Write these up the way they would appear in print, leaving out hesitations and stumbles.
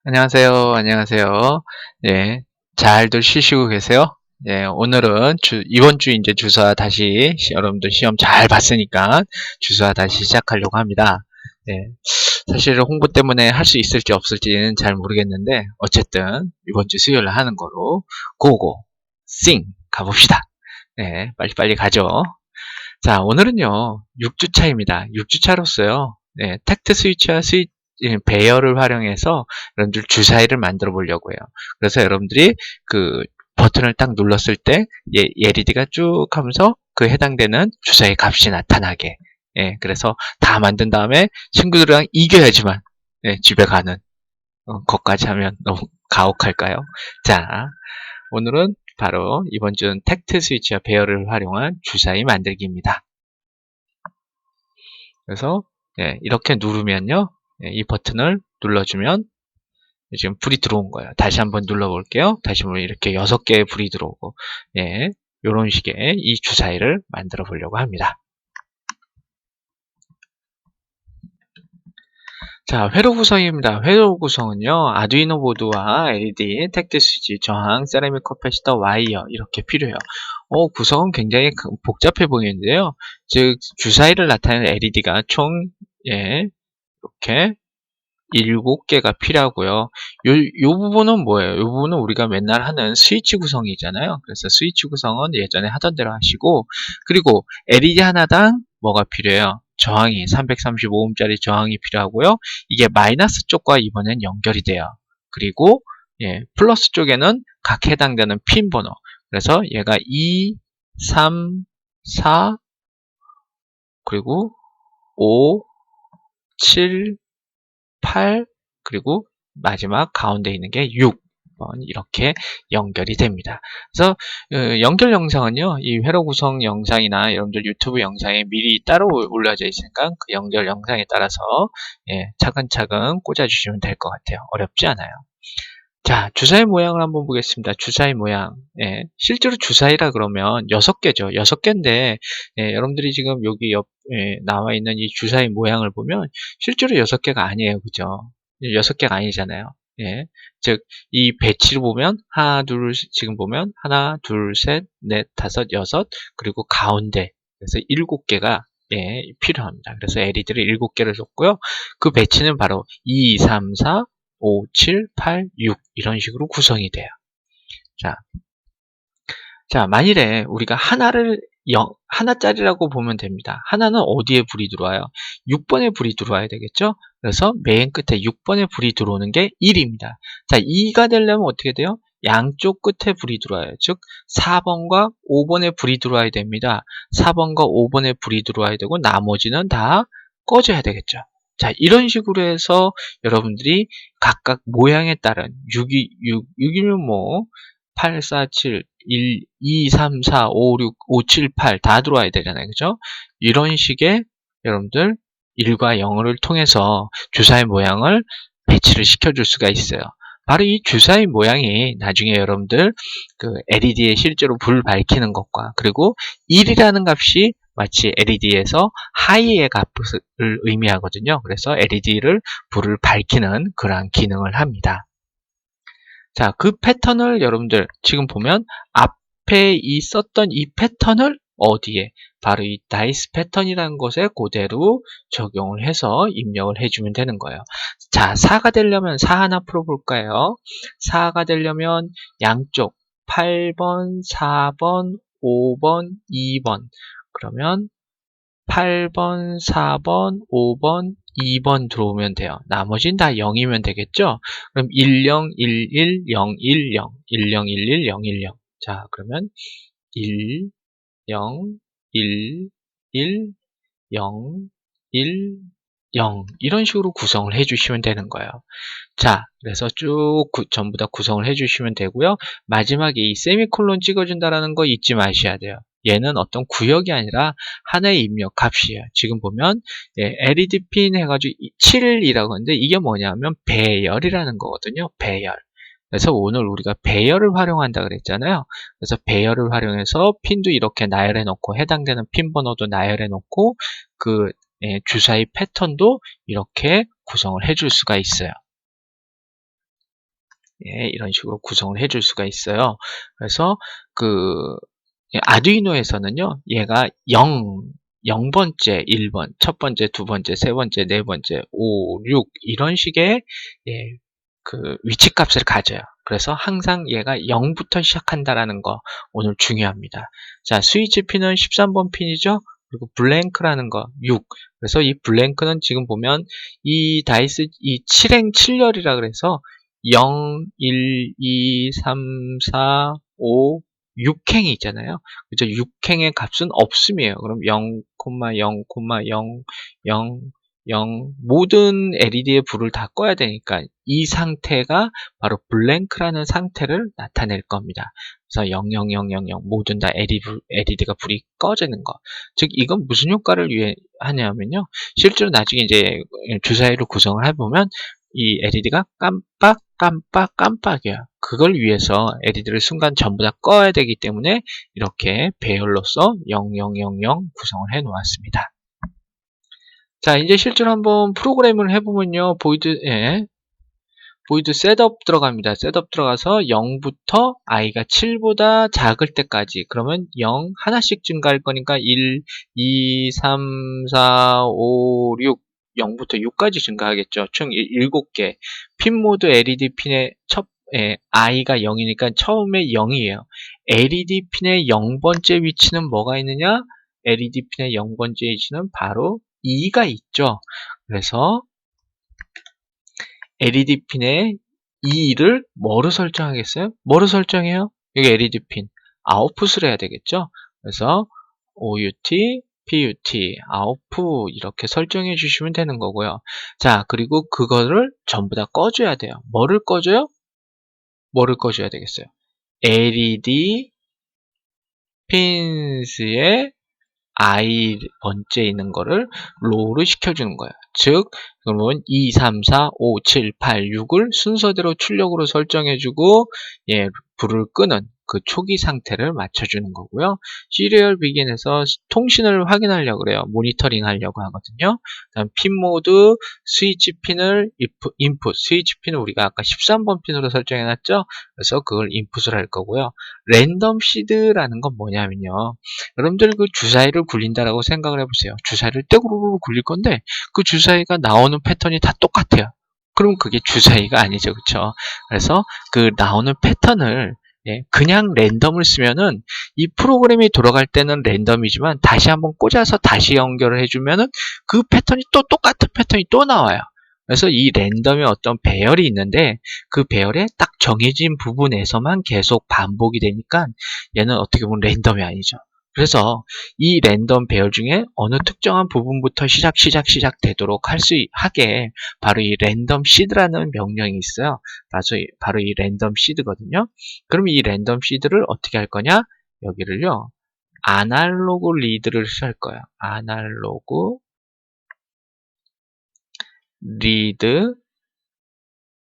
안녕하세요. 안녕하세요. 예, 잘들 쉬시고 계세요? 예, 오늘은 이번 주 이제 주사 다시 여러분들 시험 잘 봤으니까 주사 다시 시작하려고 합니다. 예, 사실 홍보 때문에 할 수 있을지 없을지는 잘 모르겠는데 어쨌든 이번 주 수요일 날 하는 거로 고고 싱 가봅시다. 예, 빨리빨리 가죠. 자, 오늘은요, 6주차입니다. 6주차로서요, 네, 텍트 스위치와 배열을 활용해서 여러분들 주사위를 만들어 보려고 해요. 그래서 여러분들이 그 버튼을 딱 눌렀을 때, LED가 쭉 하면서 그 해당되는 주사위 값이 나타나게. 예, 그래서 다 만든 다음에 친구들이랑 이겨야지만, 예, 집에 가는, 것까지 하면 너무 가혹할까요? 자, 오늘은 바로 이번 주는 텍트 스위치와 배열을 활용한 주사위 만들기입니다. 그래서 이렇게 누르면요, 이 버튼을 눌러주면 지금 불이 들어온 거예요. 다시 한번 눌러볼게요. 다시 보면 이렇게 6개의 불이 들어오고, 이런 식의 이 주사위를 만들어 보려고 합니다. 자, 회로 구성입니다. 회로 구성은요, 아두이노 보드와 LED, 텍트 스위치, 저항, 세라믹 커패시터, 와이어 이렇게 필요해요. 구성은 굉장히 복잡해 보이는데요. 즉 주사위를 나타내는 LED가 총 이렇게 7개가 필요하고요. 요 부분은 뭐예요? 요 부분은 우리가 맨날 하는 스위치 구성이잖아요. 그래서 스위치 구성은 예전에 하던 대로 하시고, 그리고 LED 하나당 뭐가 필요해요? 저항이 335ohm짜리 저항이 필요하고요. 이게 마이너스 쪽과 이번엔 연결이 돼요. 그리고 플러스 쪽에는 각 해당되는 핀 번호. 그래서 얘가 2, 3, 4, 그리고 5, 7, 8, 그리고 마지막 가운데 있는 게 6번 이렇게 연결이 됩니다. 그래서 연결 영상은요, 이 회로 구성 영상이나 여러분들 유튜브 영상에 미리 따로 올려져 있으니까 그 연결 영상에 따라서 차근차근 꽂아주시면 될 것 같아요. 어렵지 않아요. 자, 주사위 모양을 한번 보겠습니다. 주사위 모양. 실제로 주사위라 그러면 6개죠. 6개인데, 여러분들이 지금 여기 나와 있는 이 주사위 모양을 보면 실제로 6개가 아니에요. 그죠? 6개가 아니잖아요. 즉, 이 배치를 보면, 지금 보면, 하나, 둘, 셋, 넷, 다섯, 여섯, 그리고 가운데. 그래서 7개가 필요합니다. 그래서 LED를 7개를 줬고요. 그 배치는 바로 2, 3, 4, 5, 7, 8, 6 이런 식으로 구성이 돼요. 자, 만일에 우리가 하나짜리라고 보면 됩니다. 하나는 어디에 불이 들어와요? 6번에 불이 들어와야 되겠죠? 그래서 맨 끝에 6번에 불이 들어오는 게 1입니다. 자, 2가 되려면 어떻게 돼요? 양쪽 끝에 불이 들어와요. 즉 4번과 5번에 불이 들어와야 됩니다. 4번과 5번에 불이 들어와야 되고 나머지는 다 꺼져야 되겠죠. 자, 이런 식으로 해서 여러분들이 각각 모양에 따른 6이면 뭐 8, 4, 7, 1, 2, 3, 4, 5, 6, 5, 7, 8 다 들어와야 되잖아요. 그죠? 이런 식의 여러분들 1과 0을 통해서 주사의 모양을 배치를 시켜줄 수가 있어요. 바로 이 주사의 모양이 나중에 여러분들 그 LED에 실제로 불 밝히는 것과 그리고 1이라는 값이 마치 LED에서 하이의 값을 의미하거든요. 그래서 LED를 불을 밝히는 그러한 기능을 합니다. 자, 그 패턴을 여러분들 지금 보면 앞에 있었던 이 패턴을 어디에? 바로 이 다이스 패턴이라는 것에 그대로 적용을 해서 입력을 해주면 되는 거예요. 자, 4가 되려면 4 하나 풀어볼까요? 4가 되려면 양쪽 8번, 4번, 5번, 2번 그러면 8번, 4번, 5번, 2번 들어오면 돼요. 나머지는 다 0이면 되겠죠? 그럼 10, 11, 0, 1, 0, 10, 11, 0, 1, 0. 자, 그러면 1, 0, 1, 1, 0, 1, 0 이런 식으로 구성을 해주시면 되는 거예요. 자, 그래서 쭉 전부 다 구성을 해주시면 되고요. 마지막에 이 세미콜론 찍어준다라는 거 잊지 마셔야 돼요. 얘는 어떤 구역이 아니라 하나의 입력 값이에요. 지금 보면 LED 핀 해가지고 7이라고 하는데 이게 뭐냐면 배열이라는 거거든요. 배열. 그래서 오늘 우리가 배열을 활용한다 그랬잖아요. 그래서 배열을 활용해서 핀도 이렇게 나열해 놓고 해당되는 핀 번호도 나열해 놓고 그 주사위 패턴도 이렇게 구성을 해줄 수가 있어요. 예, 이런 식으로 구성을 해줄 수가 있어요. 그래서 그 아두이노에서는요, 얘가 0번째, 1번, 첫 번째, 두 번째, 세 번째, 네 번째, 5, 6 이런 식의 예, 그 위치 값을 가져요. 그래서 항상 얘가 0부터 시작한다라는 거 오늘 중요합니다. 자, 스위치 핀은 13번 핀이죠. 그리고 블랭크라는 거 6. 그래서 이 블랭크는 지금 보면 이 다이스 이 7행 7열이라 그래서 0, 1, 2, 3, 4, 5, 6행이 있잖아요. 그죠? 6행의 값은 없음이에요. 그럼 0, 0, 0, 0, 0 모든 LED의 불을 다 꺼야 되니까 이 상태가 바로 블랭크라는 상태를 나타낼 겁니다. 그래서 0, 0, 0, 0, 0 모든 다 LED가 불이 꺼지는 거. 즉 이건 무슨 효과를 위해 하냐면요. 실제로 나중에 이제 주사위를 구성을 해보면 이 LED가 깜빡 깜빡 깜빡이에요. 그걸 위해서 LED를 순간 전부 다 꺼야 되기 때문에 이렇게 배열로서 0000 구성을 해 놓았습니다. 자, 이제 실제로 한번 프로그램을 해보면요. 보이드 셋업 들어갑니다. 셋업 들어가서 0부터 i가 7보다 작을 때까지. 그러면 0 하나씩 증가할 거니까 1, 2, 3, 4, 5, 6 0부터 6까지 증가하겠죠. 총 7개. 핀 모드 LED 핀의 i가 0이니까 처음에 0이에요. LED 핀의 0번째 위치는 뭐가 있느냐? LED 핀의 0번째 위치는 바로 2가 있죠. 그래서 LED 핀의 2를 뭐로 설정하겠어요? 뭐로 설정해요? 여기 LED 핀 아웃풋을 해야 되겠죠? 그래서 OUT, PUT, 아웃풋 이렇게 설정해 주시면 되는 거고요. 자, 그리고 그거를 전부 다 꺼줘야 돼요. 뭐를 꺼줘요? 뭐를 꺼줘야 되겠어요? LED 핀스의 I 번째 있는 거를 로우를 시켜주는 거예요. 즉, 그러면 2, 3, 4, 5, 7, 8, 6을 순서대로 출력으로 설정해주고, 예, 불을 끄는 그 초기 상태를 맞춰주는 거고요. 시리얼 비긴에서 통신을 확인하려고 그래요. 모니터링 하려고 하거든요. 다음 핀 모드, 스위치 핀을 인풋, 스위치 핀을 우리가 아까 13번 핀으로 설정해놨죠? 그래서 그걸 인풋을 할 거고요. 랜덤 시드라는 건 뭐냐면요. 여러분들 그 주사위를 굴린다라고 생각을 해보세요. 주사위를 떼구르르 굴릴 건데 그 주사위가 나오는 패턴이 다 똑같아요. 그럼 그게 주사위가 아니죠. 그쵸? 그래서 그 나오는 패턴을 그냥 랜덤을 쓰면은 이 프로그램이 돌아갈 때는 랜덤이지만 다시 한번 꽂아서 다시 연결을 해주면은 그 패턴이 또 똑같은 패턴이 또 나와요. 그래서 이 랜덤의 어떤 배열이 있는데 그 배열에 딱 정해진 부분에서만 계속 반복이 되니까 얘는 어떻게 보면 랜덤이 아니죠. 그래서 이 랜덤 배열 중에 어느 특정한 부분부터 시작 되도록 하게 바로 이 랜덤 시드라는 명령이 있어요. 바로 이 랜덤 시드거든요. 그럼 이 랜덤 시드를 어떻게 할 거냐? 여기를요. 아날로그 리드를 할 거예요. 아날로그 리드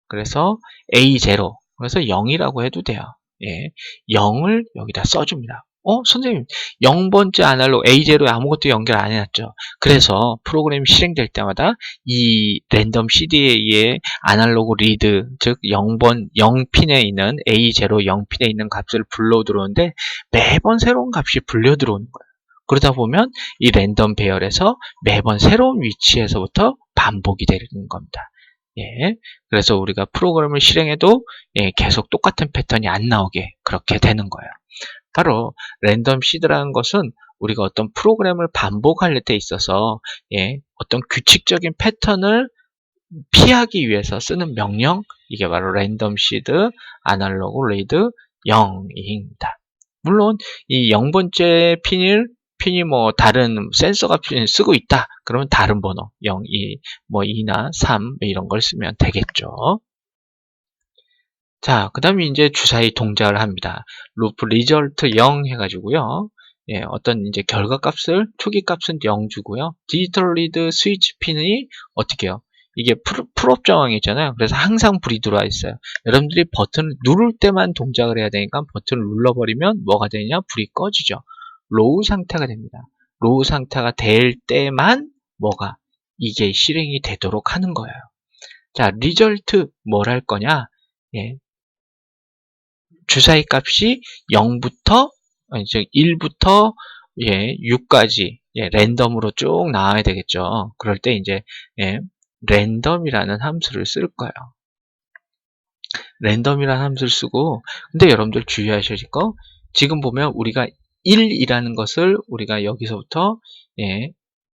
그래서 A0 그래서 0이라고 해도 돼요. 예, 0을 여기다 써줍니다. 선생님 0번째 아날로그 A0에 아무것도 연결 안 해놨죠. 그래서 프로그램이 실행될 때마다 이 랜덤 CD의 아날로그 리드 즉 0핀에 있는 A0 0핀에 있는 값을 불러 들어오는데 매번 새로운 값이 불려 들어오는 거예요. 그러다 보면 이 랜덤 배열에서 매번 새로운 위치에서부터 반복이 되는 겁니다. 예, 그래서 우리가 프로그램을 실행해도 계속 똑같은 패턴이 안 나오게 그렇게 되는 거예요. 바로 랜덤 시드라는 것은 우리가 어떤 프로그램을 반복할 때 있어서 어떤 규칙적인 패턴을 피하기 위해서 쓰는 명령 이게 바로 랜덤 시드 아날로그 리드 0입니다. 물론 이 0번째 핀이 뭐 다른 센서가 쓰고 있다. 그러면 다른 번호 0, 2, 뭐 2나 3 이런 걸 쓰면 되겠죠. 자, 그 다음에 이제 주사위 동작을 합니다. 루프 리절트 0 해가지고요. 어떤 이제 결과값을 초기 값은 0 주고요. 디지털 리드 스위치 핀이 어떻게 해요? 이게 풀업 정황이잖아요. 그래서 항상 불이 들어와 있어요. 여러분들이 버튼을 누를 때만 동작을 해야 되니까 버튼을 눌러버리면 뭐가 되냐? 불이 꺼지죠. 로우 상태가 됩니다. 로우 상태가 될 때만 이게 실행이 되도록 하는 거예요. 자, 리절트 뭘 할 거냐? 주사위 값이 0부터 즉 1부터 6까지 랜덤으로 쭉 나와야 되겠죠. 그럴 때 이제 랜덤이라는 함수를 쓸 거예요. 랜덤이라는 함수를 쓰고, 근데 여러분들 주의하셔야 될 거, 지금 보면 우리가 1이라는 것을 우리가 여기서부터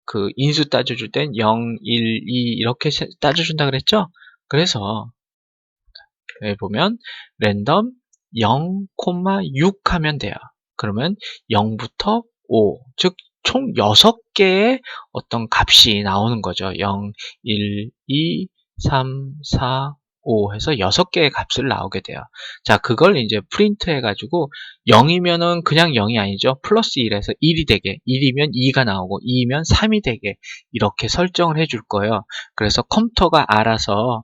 그 인수 따져줄 땐 0, 1, 2 이렇게 따져준다 그랬죠? 그래서 여기 보면 랜덤 0, 6 하면 돼요. 그러면 0부터 5, 즉 총 6개의 어떤 값이 나오는 거죠. 0, 1, 2, 3, 4, 5 해서 6개의 값을 나오게 돼요. 자, 그걸 이제 프린트 해가지고 0이면은 그냥 0이 아니죠. 플러스 1에서 1이 되게, 1이면 2가 나오고 2이면 3이 되게 이렇게 설정을 해줄 거예요. 그래서 컴퓨터가 알아서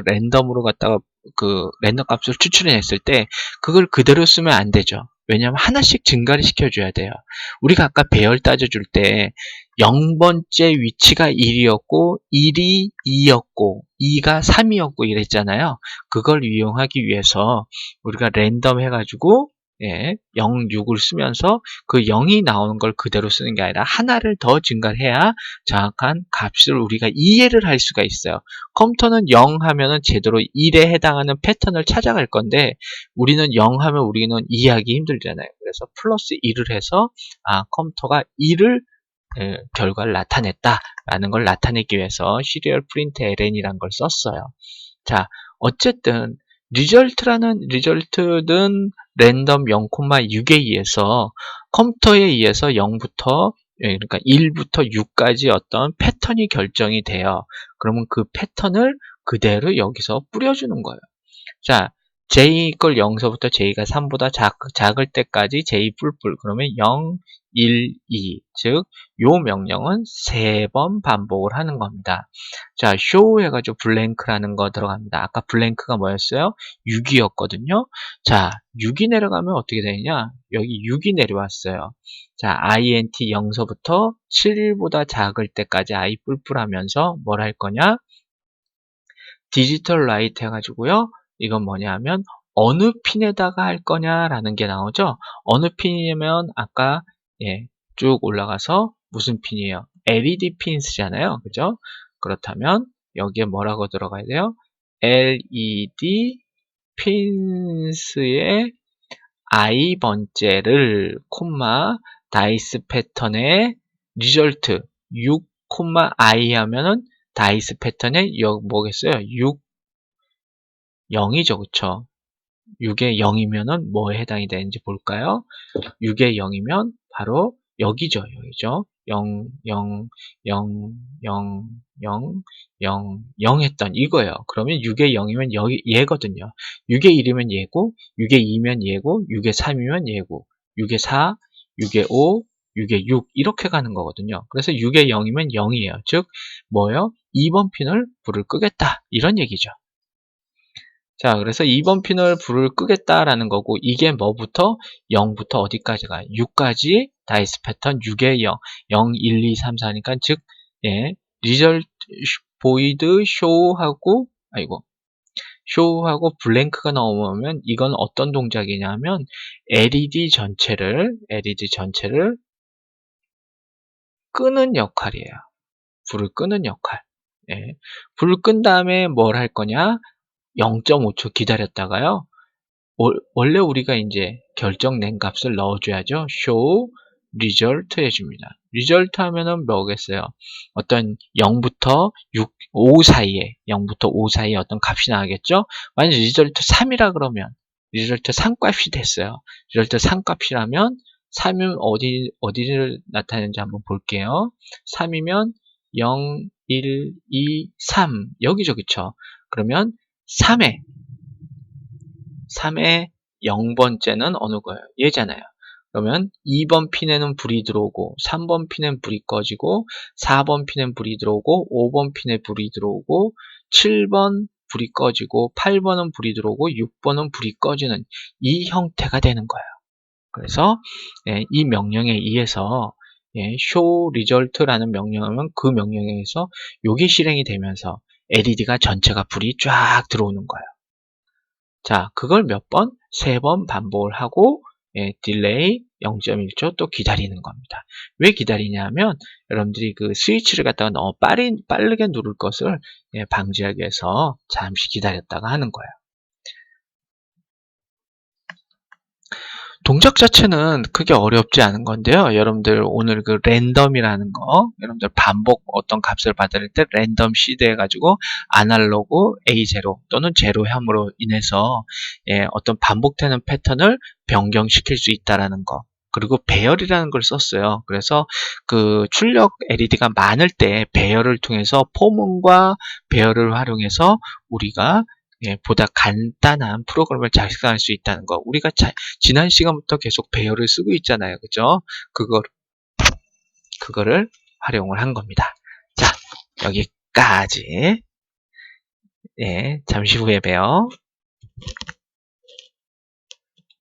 랜덤으로 갖다가 그 랜덤 값을 추출해냈을 때 그걸 그대로 쓰면 안 되죠. 왜냐하면 하나씩 증가를 시켜줘야 돼요. 우리가 아까 배열 따져줄 때 0번째 위치가 1이었고 1이 2였고 2가 3이었고 이랬잖아요. 그걸 이용하기 위해서 우리가 랜덤 해가지고 0, 6을 쓰면서 그 0이 나오는 걸 그대로 쓰는 게 아니라 하나를 더 증가해야 정확한 값을 우리가 이해를 할 수가 있어요. 컴퓨터는 0 하면은 제대로 1에 해당하는 패턴을 찾아갈 건데 우리는 0 하면 우리는 이해하기 힘들잖아요. 그래서 플러스 1을 해서 컴퓨터가 1을 결과를 나타냈다라는 걸 나타내기 위해서 시리얼 프린트 ln이라는 걸 썼어요. 자, 어쨌든 리절트는 랜덤 0,6에 의해서 컴퓨터에 의해서 0부터 그러니까 1부터 6까지 어떤 패턴이 결정이 돼요. 그러면 그 패턴을 그대로 여기서 뿌려주는 거예요. 자, j 걸 0서부터 j가 3보다 작을 때까지 j 뿔뿔 그러면 0, 1, 2 즉 요 명령은 3번 반복을 하는 겁니다. 자, show 해가지고 블랭크라는 거 들어갑니다. 아까 블랭크가 뭐였어요? 6이었거든요. 자, 6이 내려가면 어떻게 되느냐? 여기 6이 내려왔어요. 자, int 0서부터 7보다 작을 때까지 i 뿔뿔 하면서 뭘 할 거냐? 디지털 라이트 해가지고요. 이건 뭐냐 하면 어느 핀에다가 할 거냐라는 게 나오죠. 어느 핀이냐면 아까 쭉 올라가서 무슨 핀이에요? LED 핀 쓰잖아요. 그죠? 그렇다면 여기에 뭐라고 들어가야 돼요? LED 핀스의 i번째를 콤마 다이스 패턴의 리절트 6, i 하면은 다이스 패턴의 뭐겠어요? 6, 0이죠. 그쵸? 6에 0이면은 뭐에 해당이 되는지 볼까요? 6에 0이면 바로 여기죠. 여기죠. 0, 0, 0, 0, 0, 0, 0 했던 이거예요. 그러면 6에 0이면 여기 얘거든요. 6에 1이면 얘고, 6에 2면 얘고, 6에 3이면 얘고, 6에 4, 6에 5, 6에 6 이렇게 가는 거거든요. 그래서 6에 0이면 0이에요. 즉 뭐예요? 2번 핀을 불을 끄겠다. 이런 얘기죠. 자, 그래서 2번 핀을 불을 끄겠다라는 거고, 이게 뭐부터? 0부터 어디까지 가요? 6까지 다이스 패턴 6에 0, 0, 1, 2, 3, 4니까, 즉, 리절트, 보이드, 쇼하고 블랭크가 나오면 이건 어떤 동작이냐면, LED 전체를 끄는 역할이에요. 불을 끄는 역할. 불을 끈 다음에 뭘 할 거냐? 0.5초 기다렸다가요. 원래 우리가 이제 결정낸 값을 넣어줘야죠. show result 해줍니다. result 하면은 뭐겠어요? 어떤 0부터 6, 5 사이에 0부터 5 사이에 어떤 값이 나오겠죠? 만약 result 3이라 그러면 result 3값이 됐어요. result 3값이라면 3이면 어디를 나타내는지 한번 볼게요. 3이면 0, 1, 2, 3 여기죠. 그쵸? 그러면 3에 0번째는 어느 거예요? 얘잖아요. 그러면 2번 핀에는 불이 들어오고 3번 핀엔 불이 꺼지고 4번 핀엔 불이 들어오고 5번 핀에 불이 들어오고 7번 불이 꺼지고 8번은 불이 들어오고 6번은 불이 꺼지는 이 형태가 되는 거예요. 그래서 이 명령에 의해서 show result라는 명령하면 그 명령에 의해서 이게 실행이 되면서 LED가 전체가 불이 쫙 들어오는 거예요. 자, 그걸 몇 번? 3번 반복을 하고 딜레이 0.1초 또 기다리는 겁니다. 왜 기다리냐면 여러분들이 그 스위치를 갖다가 너무 빠르게 누를 것을 방지하기 위해서 잠시 기다렸다가 하는 거예요. 동작 자체는 크게 어렵지 않은 건데요. 여러분들 오늘 그 랜덤이라는 거, 여러분들 반복 어떤 값을 받을 때 랜덤 시드 해가지고 아날로그 A0 또는 제로함으로 인해서 어떤 반복되는 패턴을 변경시킬 수 있다라는 거. 그리고 배열이라는 걸 썼어요. 그래서 그 출력 LED가 많을 때 배열을 통해서 포문과 배열을 활용해서 우리가 보다 간단한 프로그램을 작성할 수 있다는 거. 우리가 지난 시간부터 계속 배열을 쓰고 있잖아요. 그죠? 그거를 활용을 한 겁니다. 자, 여기까지. 잠시 후에 봬요.